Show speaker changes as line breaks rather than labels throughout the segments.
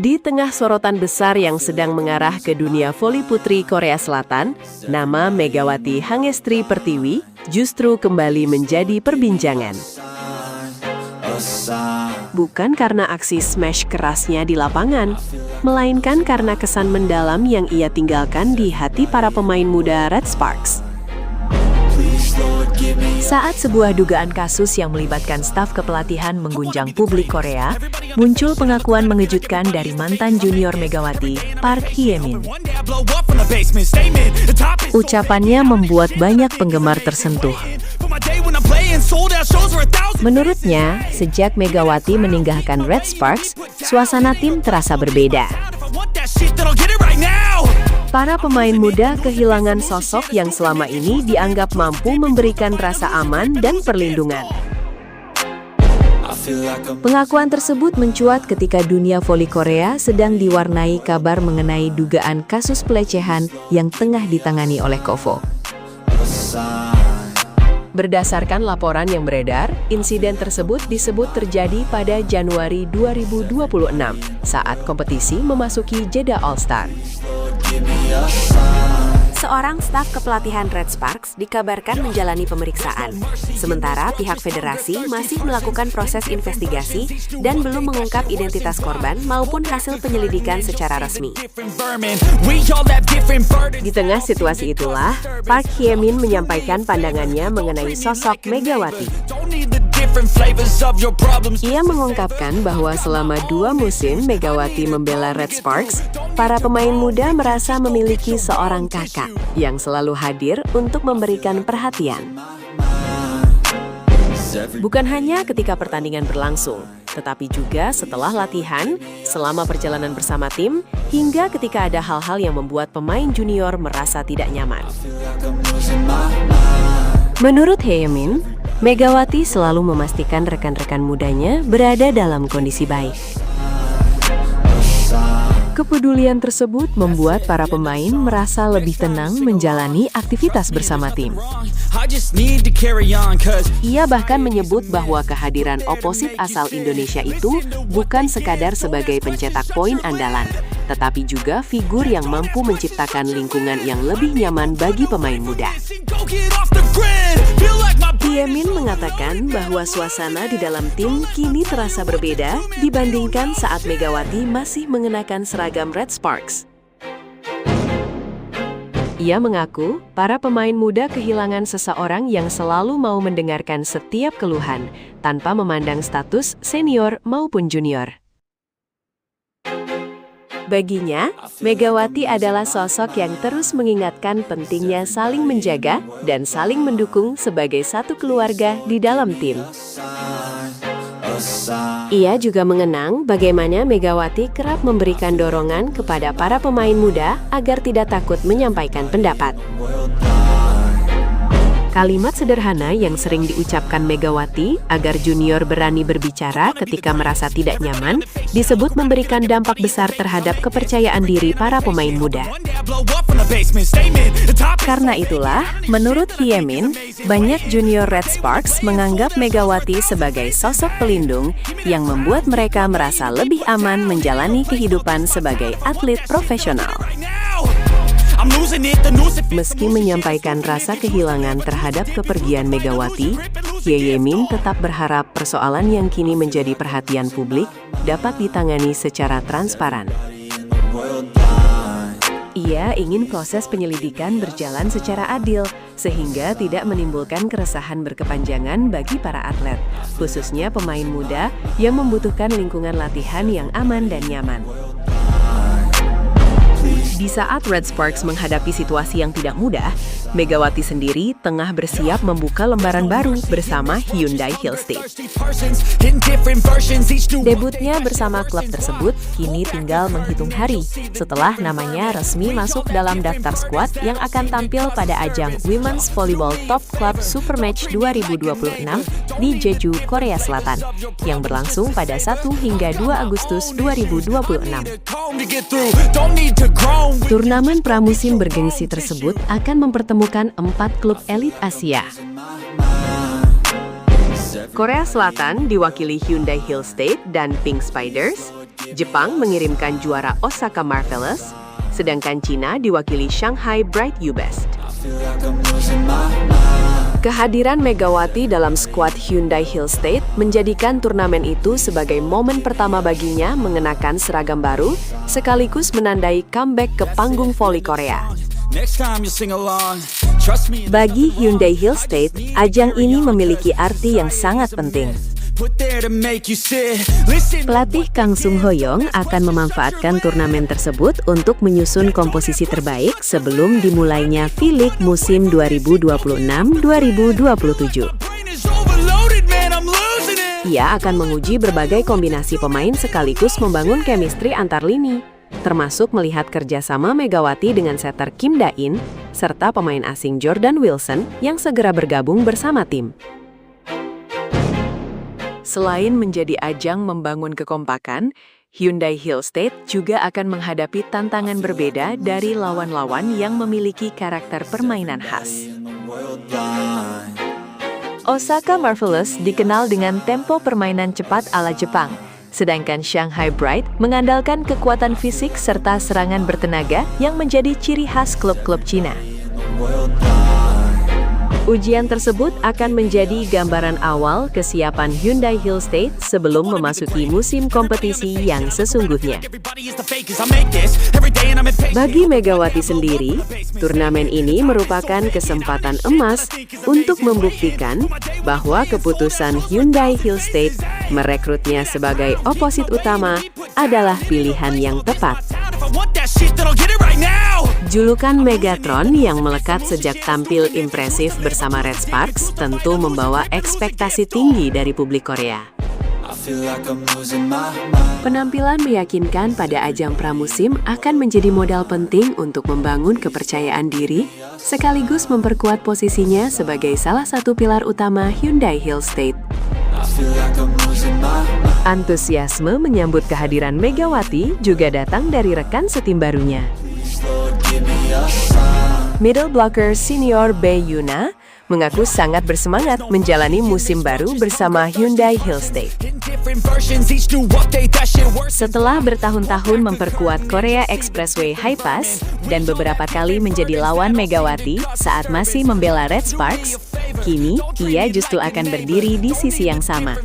Di tengah sorotan besar yang sedang mengarah ke dunia voli putri Korea Selatan, nama Megawati Hangestri Pertiwi justru kembali menjadi perbincangan. Bukan karena aksi smash kerasnya di lapangan, melainkan karena kesan mendalam yang ia tinggalkan di hati para pemain muda Red Sparks. Saat sebuah dugaan kasus yang melibatkan staf kepelatihan mengguncang publik Korea, muncul pengakuan mengejutkan dari mantan junior Megawati, Park Hye-min. Ucapannya membuat banyak penggemar tersentuh. Menurutnya, sejak Megawati meninggalkan Red Sparks, suasana tim terasa berbeda. Para pemain muda kehilangan sosok yang selama ini dianggap mampu memberikan rasa aman dan perlindungan. Pengakuan tersebut mencuat ketika dunia voli Korea sedang diwarnai kabar mengenai dugaan kasus pelecehan yang tengah ditangani oleh KOFO. Berdasarkan laporan yang beredar, insiden tersebut disebut terjadi pada Januari 2026 saat kompetisi memasuki jeda All-Star. Seorang staf kepelatihan Red Sparks dikabarkan menjalani pemeriksaan, sementara pihak federasi masih melakukan proses investigasi dan belum mengungkap identitas korban maupun hasil penyelidikan secara resmi. Di tengah situasi itulah, Park Hye-min menyampaikan pandangannya mengenai sosok Megawati. Ia mengungkapkan bahwa selama 2 musim Megawati membela Red Sparks, para pemain muda merasa memiliki seorang kakak yang selalu hadir untuk memberikan perhatian. Bukan hanya ketika pertandingan berlangsung, tetapi juga setelah latihan, selama perjalanan bersama tim, hingga ketika ada hal-hal yang membuat pemain junior merasa tidak nyaman. Menurut Hye-min, Megawati selalu memastikan rekan-rekan mudanya berada dalam kondisi baik. Kepedulian tersebut membuat para pemain merasa lebih tenang menjalani aktivitas bersama tim. Ia bahkan menyebut bahwa kehadiran oposit asal Indonesia itu bukan sekadar sebagai pencetak poin andalan, tetapi juga figur yang mampu menciptakan lingkungan yang lebih nyaman bagi pemain muda. Hye-min mengatakan bahwa suasana di dalam tim kini terasa berbeda dibandingkan saat Megawati masih mengenakan seragam Red Sparks. Ia mengaku para pemain muda kehilangan seseorang yang selalu mau mendengarkan setiap keluhan, tanpa memandang status senior maupun junior. Baginya, Megawati adalah sosok yang terus mengingatkan pentingnya saling menjaga dan saling mendukung sebagai satu keluarga di dalam tim. Ia juga mengenang bagaimana Megawati kerap memberikan dorongan kepada para pemain muda agar tidak takut menyampaikan pendapat. Kalimat sederhana yang sering diucapkan Megawati agar junior berani berbicara ketika merasa tidak nyaman disebut memberikan dampak besar terhadap kepercayaan diri para pemain muda. Karena itulah, menurut Hye-min, banyak junior Red Sparks menganggap Megawati sebagai sosok pelindung yang membuat mereka merasa lebih aman menjalani kehidupan sebagai atlet profesional. Meski menyampaikan rasa kehilangan terhadap kepergian Megawati, Hye-min tetap berharap persoalan yang kini menjadi perhatian publik dapat ditangani secara transparan. Ia ingin proses penyelidikan berjalan secara adil, sehingga tidak menimbulkan keresahan berkepanjangan bagi para atlet, khususnya pemain muda yang membutuhkan lingkungan latihan yang aman dan nyaman. Di saat Red Sparks menghadapi situasi yang tidak mudah, Megawati sendiri tengah bersiap membuka lembaran baru bersama Hyundai Hillstate. Debutnya bersama klub tersebut kini tinggal menghitung hari setelah namanya resmi masuk dalam daftar skuad yang akan tampil pada ajang Women's Volleyball Top Club Supermatch 2026 di Jeju, Korea Selatan, yang berlangsung pada 1 hingga 2 Agustus 2026. Turnamen pramusim bergengsi tersebut akan mempertemukan 4 klub elit Asia. Korea Selatan diwakili Hyundai Hillstate dan Pink Spiders, Jepang mengirimkan juara Osaka Marvelous, sedangkan Cina diwakili Shanghai Bright U-Best. Kehadiran Megawati dalam skuad Hyundai Hill State menjadikan turnamen itu sebagai momen pertama baginya mengenakan seragam baru, sekaligus menandai comeback ke panggung voli Korea. Bagi Hyundai Hill State, ajang ini memiliki arti yang sangat penting. Pelatih Kang Sung Hoyong akan memanfaatkan turnamen tersebut untuk menyusun komposisi terbaik sebelum dimulainya V-League musim 2026-2027. Ia akan menguji berbagai kombinasi pemain sekaligus membangun chemistry antar lini, termasuk melihat kerjasama Megawati dengan setter Kim Da-in, serta pemain asing Jordan Wilson yang segera bergabung bersama tim. Selain menjadi ajang membangun kekompakan, Hyundai Hill State juga akan menghadapi tantangan berbeda dari lawan-lawan yang memiliki karakter permainan khas. Osaka Marvelous dikenal dengan tempo permainan cepat ala Jepang, sedangkan Shanghai Bright mengandalkan kekuatan fisik serta serangan bertenaga yang menjadi ciri khas klub-klub Cina. Ujian tersebut akan menjadi gambaran awal kesiapan Hyundai Hill State sebelum memasuki musim kompetisi yang sesungguhnya. Bagi Megawati sendiri, turnamen ini merupakan kesempatan emas untuk membuktikan bahwa keputusan Hyundai Hill State merekrutnya sebagai oposit utama adalah pilihan yang tepat. Julukan Megatron yang melekat sejak tampil impresif bersama Red Sparks tentu membawa ekspektasi tinggi dari publik Korea. Penampilan meyakinkan pada ajang pramusim akan menjadi modal penting untuk membangun kepercayaan diri, sekaligus memperkuat posisinya sebagai salah satu pilar utama Hyundai Hill State. Antusiasme menyambut kehadiran Megawati juga datang dari rekan setim barunya. Middle blocker senior Bae Yuna mengaku sangat bersemangat menjalani musim baru bersama Hyundai Hill State. Setelah bertahun-tahun memperkuat Korea Expressway High Pass dan beberapa kali menjadi lawan Megawati saat masih membela Red Sparks, kini ia justru akan berdiri di sisi yang sama.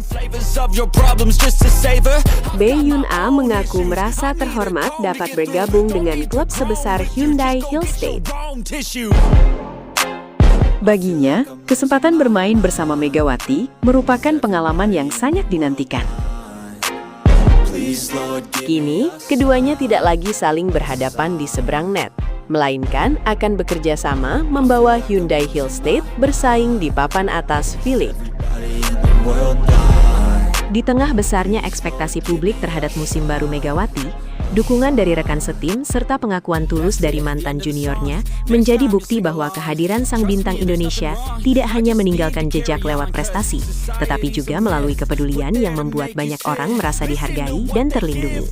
Bae Yuna mengaku merasa terhormat dapat bergabung dengan klub sebesar Hyundai Hill State. Baginya, kesempatan bermain bersama Megawati merupakan pengalaman yang sangat dinantikan. Kini, keduanya tidak lagi saling berhadapan di seberang net, melainkan akan bekerja sama membawa Hyundai Hill State bersaing di papan atas V-League. Di tengah besarnya ekspektasi publik terhadap musim baru Megawati, dukungan dari rekan setim serta pengakuan tulus dari mantan juniornya menjadi bukti bahwa kehadiran sang bintang Indonesia tidak hanya meninggalkan jejak lewat prestasi, tetapi juga melalui kepedulian yang membuat banyak orang merasa dihargai dan terlindungi.